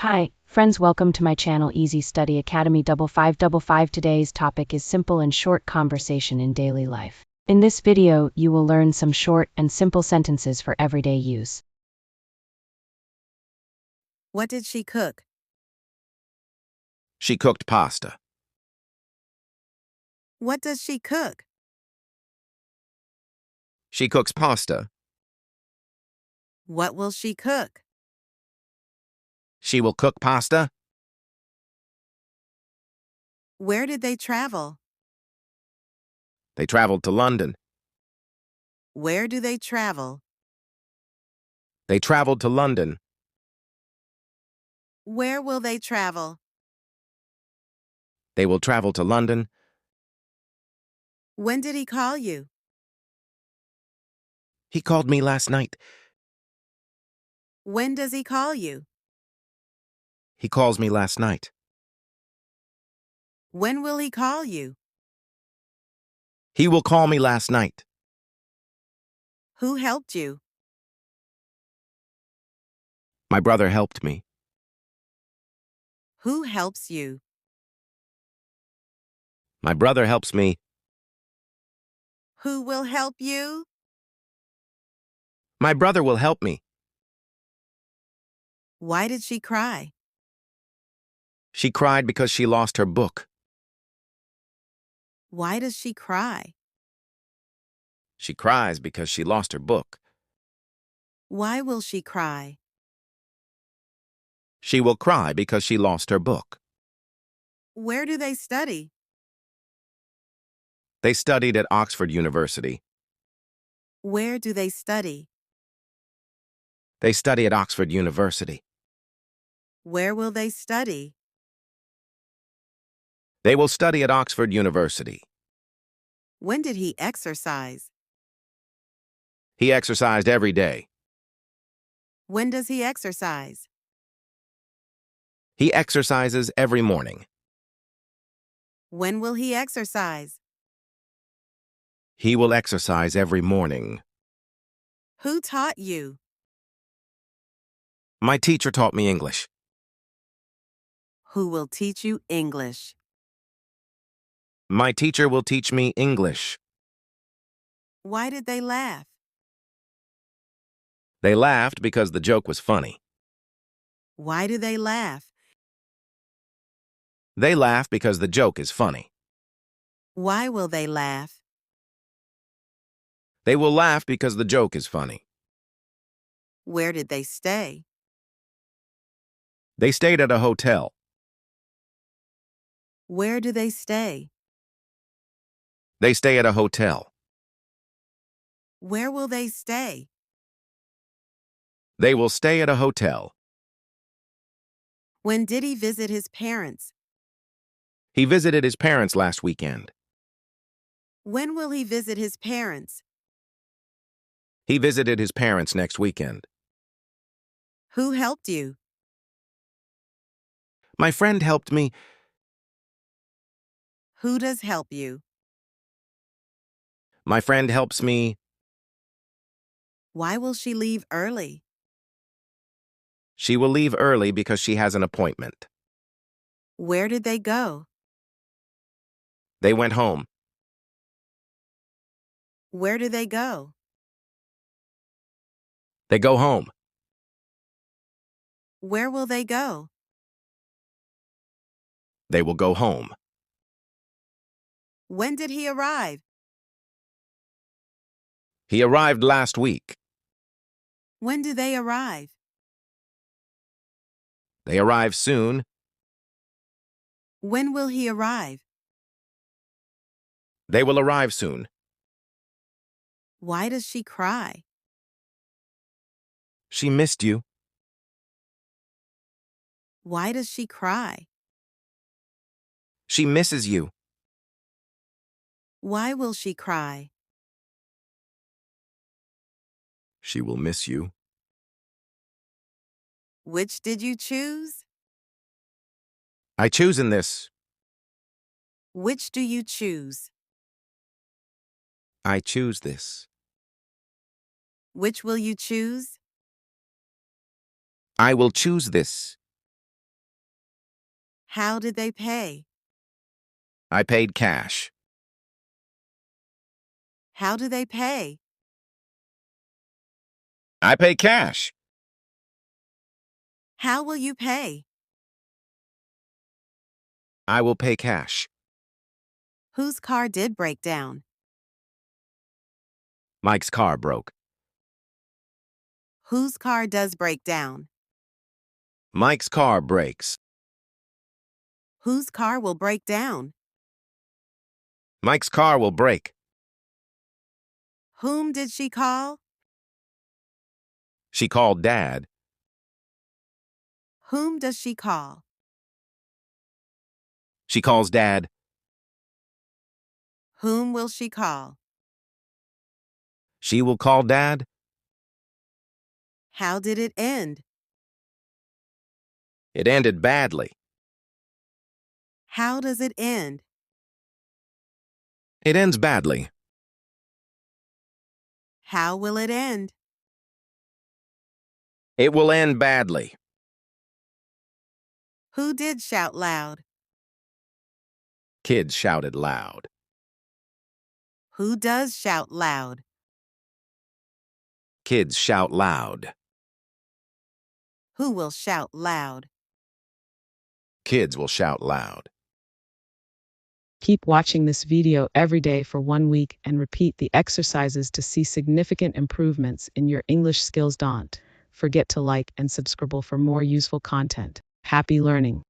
Hi, friends, welcome to my channel Easy Study Academy 5555. Today's topic is simple and short conversation in daily life. In this video, you will learn some short and simple sentences for everyday use. What did she cook? She cooked pasta. What does she cook? She cooks pasta. What will she cook? She will cook pasta. Where did they travel? They traveled to London. Where do they travel? They traveled to London. Where will they travel? They will travel to London. When did he call you? He called me last night. When does he call you? He calls me last night. When will he call you? He will call me last night. Who helped you? My brother helped me. Who helps you? My brother helps me. Who will help you? My brother will help me. Why did she cry? She cried because she lost her book. Why does she cry? She cries because she lost her book. Why will she cry? She will cry because she lost her book. Where do they study? They studied at Oxford University. Where do they study? They study at Oxford University. Where will they study? They will study at Oxford University. When did he exercise? He exercised every day. When does he exercise? He exercises every morning. When will he exercise? He will exercise every morning. Who taught you? My teacher taught me English. Who will teach you English? My teacher will teach me English. Why did they laugh? They laughed because the joke was funny. Why do they laugh? They laugh because the joke is funny. Why will they laugh? They will laugh because the joke is funny. Where did they stay? They stayed at a hotel. Where do they stay? They stay at a hotel. Where will they stay? They will stay at a hotel. When did he visit his parents? He visited his parents last weekend. When will he visit his parents? He visited his parents next weekend. Who helped you? My friend helped me. Who does help you? My friend helps me. Why will she leave early? She will leave early because she has an appointment. Where did they go? They went home. Where do they go? They go home. Where will they go? They will go home. When did he arrive? He arrived last week. When do they arrive? They arrive soon. When will he arrive? They will arrive soon. Why does she cry? She missed you. Why does she cry? She misses you. Why will she cry? She will miss you. Which did you choose? I choose in this. Which do you choose? I choose this. Which will you choose? I will choose this. How did they pay? I paid cash. How do they pay? I pay cash. How will you pay? I will pay cash. Whose car did break down? Mike's car broke. Whose car does break down? Mike's car breaks. Whose car will break down? Mike's car will break. Whom did she call? She called Dad. Whom does she call? She calls Dad. Whom will she call? She will call Dad. How did it end? It ended badly. How does it end? It ends badly. How will it end? It will end badly. Who did shout loud? Kids shouted loud. Who does shout loud? Kids shout loud. Who will shout loud? Kids will shout loud. Keep watching this video every day for 1 week and repeat the exercises to see significant improvements in your English skills. Don't forget to like and subscribe for more useful content. Happy learning!